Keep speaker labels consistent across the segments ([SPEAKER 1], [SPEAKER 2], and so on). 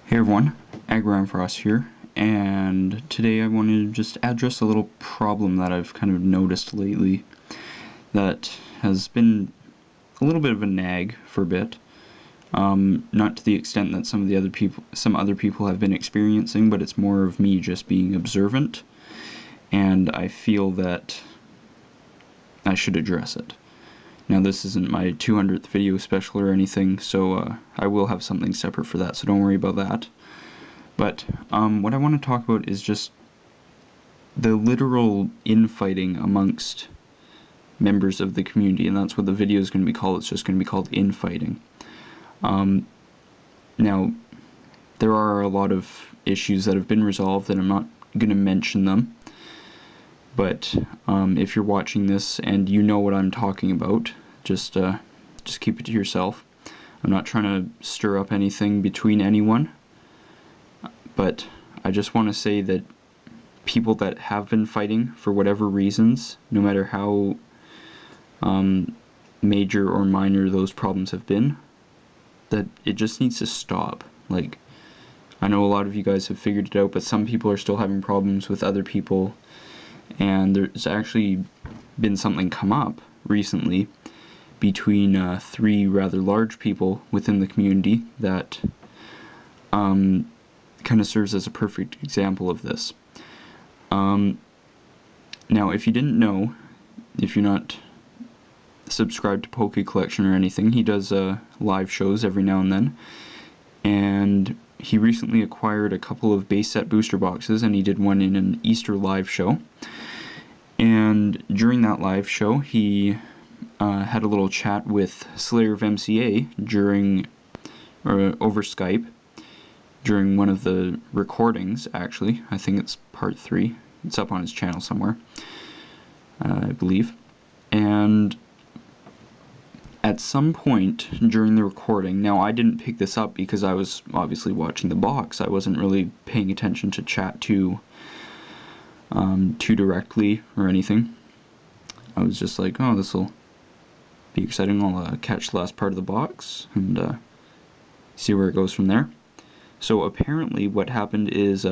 [SPEAKER 1] Hey everyone, Frost here, and today I wanted to just address a little problem that I've kind of noticed lately that has been a little bit of a nag for a bit. Not to the extent that some other people have been experiencing, but it's more of me just being observant, and I feel that I should address it. Now this isn't my 200th video special or anything, so I will have something separate for that, so don't worry about that. But what I want to talk about is just the literal infighting amongst members of the community, and that's what the video is going to be called. It's just going to be called Infighting. Now, there are a lot of issues that have been resolved, and I'm not going to mention them. But if you're watching this and you know what I'm talking about, just keep it to yourself. I'm not trying to stir up anything between anyone, but I just want to say that people that have been fighting for whatever reasons, no matter how major or minor those problems have been, that it just needs to stop. Like, I know a lot of you guys have figured it out, but some people are still having problems with other people. And there's actually been something come up recently between 3 rather large people within the community that kind of serves as a perfect example of this. Now, if you didn't know, if you're not subscribed to Poke Collection or anything, he does live shows every now and then, and he recently acquired a couple of base set booster boxes, and he did one in an Easter live show. And during that live show, he had a little chat with Slayer of MCA over Skype during one of the recordings. Actually, I think it's part 3. It's up on his channel somewhere, I believe. And at some point during the recording, now I didn't pick this up because I was obviously watching the box. I wasn't really paying attention to chat too directly or anything. I was just like, oh, this will be exciting. I'll catch the last part of the box and see where it goes from there. So apparently what happened is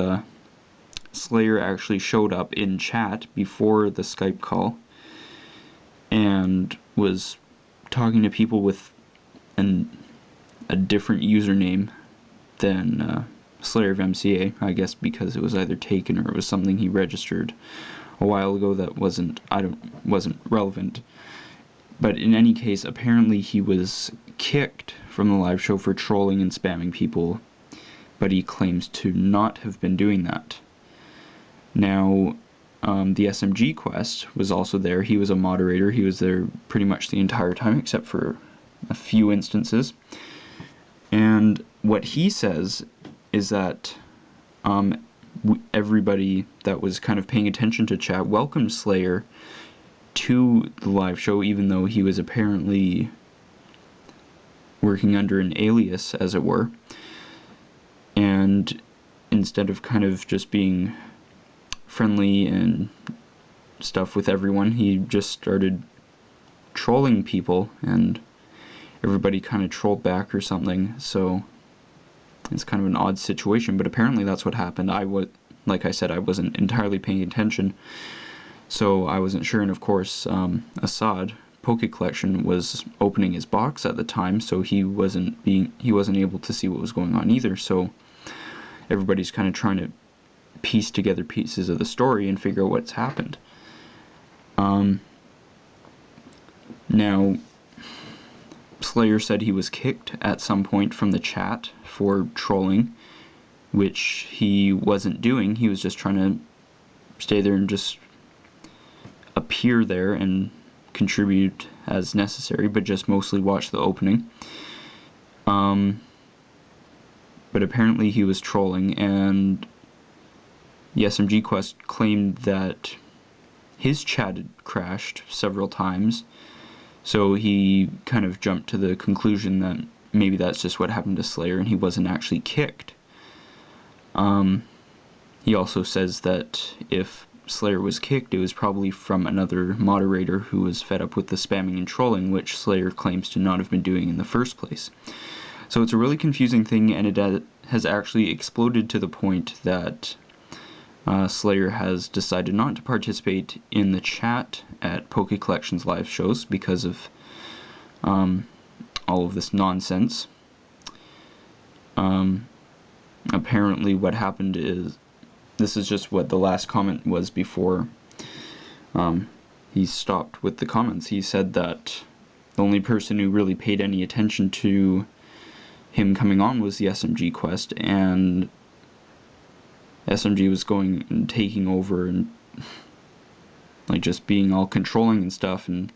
[SPEAKER 1] Slayer actually showed up in chat before the Skype call and was talking to people with a different username than Slayer of MCA, I guess because it was either taken or it was something he registered a while ago that wasn't relevant. But in any case, apparently he was kicked from the live show for trolling and spamming people, but he claims to not have been doing that. Now, the SMG Quest was also there. He was a moderator. He was there pretty much the entire time, except for a few instances. And what he says is that everybody that was kind of paying attention to chat welcomed Slayer to the live show, even though he was apparently working under an alias, as it were. And instead of kind of just being friendly and stuff with everyone, he just started trolling people, and everybody kind of trolled back or something. So it's kind of an odd situation, but apparently that's what happened. Like I said, I wasn't entirely paying attention, so I wasn't sure. And of course, Assad Poke Collection was opening his box at the time, so he wasn't able to see what was going on either. So everybody's kind of trying to piece together pieces of the story and figure out what's happened. Now, Slayer said he was kicked at some point from the chat for trolling, which he wasn't doing. He was just trying to stay there and just appear there and contribute as necessary, but just mostly watch the opening. But apparently he was trolling, and the SMG Quest claimed that his chat had crashed several times, so he kind of jumped to the conclusion that maybe that's just what happened to Slayer and he wasn't actually kicked. He also says that if Slayer was kicked, it was probably from another moderator who was fed up with the spamming and trolling, which Slayer claims to not have been doing in the first place. So it's a really confusing thing, and it has actually exploded to the point that Slayer has decided not to participate in the chat at Poke Collection's live shows because of all of this nonsense. Apparently what happened is, this is just what the last comment was before he stopped with the comments. He said that the only person who really paid any attention to him coming on was the SMG quest, and SMG was going and taking over and like just being all controlling and stuff and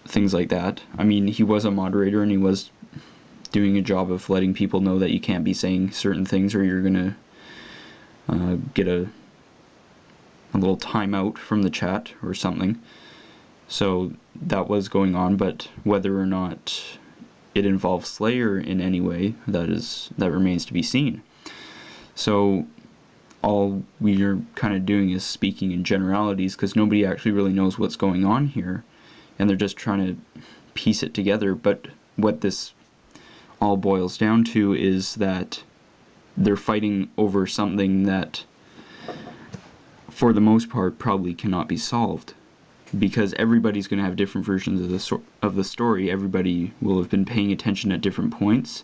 [SPEAKER 1] things like that. I mean, he was a moderator and he was doing a job of letting people know that you can't be saying certain things or you're gonna get a little timeout from the chat or something. So that was going on, but whether or not it involves Slayer in any way, that remains to be seen. So all we are kind of doing is speaking in generalities because nobody actually really knows what's going on here, and they're just trying to piece it together. But what this all boils down to is that they're fighting over something that, for the most part, probably cannot be solved, because everybody's going to have different versions of the story. Everybody will have been paying attention at different points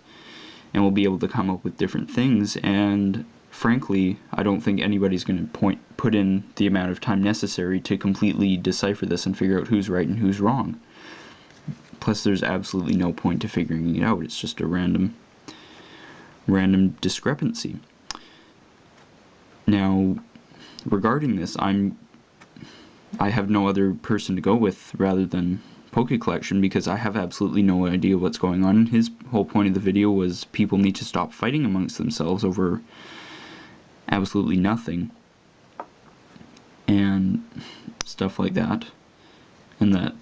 [SPEAKER 1] and will be able to come up with different things, and frankly, I don't think anybody's going to put in the amount of time necessary to completely decipher this and figure out who's right and who's wrong. Plus, there's absolutely no point to figuring it out. It's just a random discrepancy. Now, regarding this, I have no other person to go with rather than Poke Collection, because I have absolutely no idea what's going on. His whole point of the video was people need to stop fighting amongst themselves over absolutely nothing and stuff like that, and that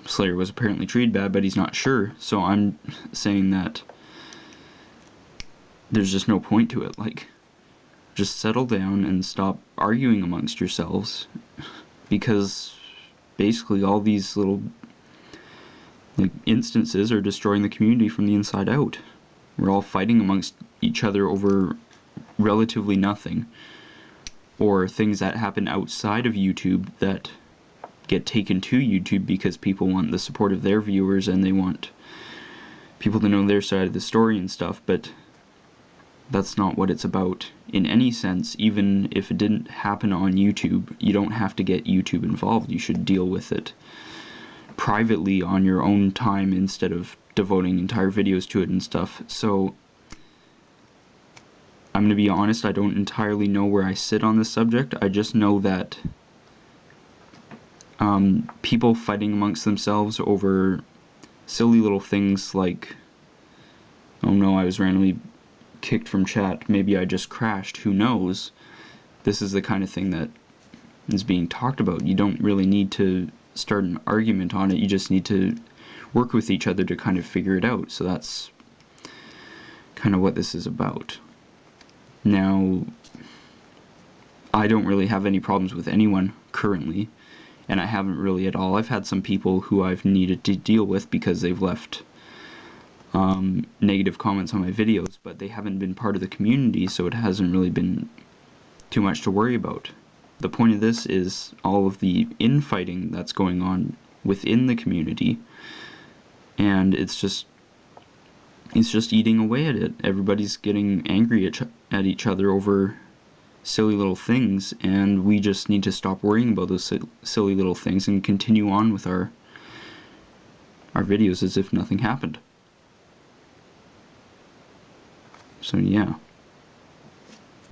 [SPEAKER 1] Slayer was apparently treated bad, but he's not sure. So I'm saying that there's just no point to it. Like, just settle down and stop arguing amongst yourselves, because basically all these little instances are destroying the community from the inside out. We're all fighting amongst each other over relatively nothing, or things that happen outside of YouTube that get taken to YouTube because people want the support of their viewers and they want people to know their side of the story and stuff, but that's not what it's about in any sense. Even if it didn't happen on YouTube, you don't have to get YouTube involved. You should deal with it privately on your own time instead of devoting entire videos to it and stuff. So I'm going to be honest, I don't entirely know where I sit on this subject. I just know that people fighting amongst themselves over silly little things like, oh no, I was randomly kicked from chat, maybe I just crashed, who knows? This is the kind of thing that is being talked about. You don't really need to start an argument on it, you just need to work with each other to kind of figure it out. So that's kind of what this is about. Now, I don't really have any problems with anyone currently, and I haven't really at all. I've had some people who I've needed to deal with because they've left negative comments on my videos, but they haven't been part of the community, so it hasn't really been too much to worry about. The point of this is all of the infighting that's going on within the community, and it's just eating away at it. Everybody's getting angry at each other over silly little things, and we just need to stop worrying about those silly little things and continue on with our videos as if nothing happened. So yeah.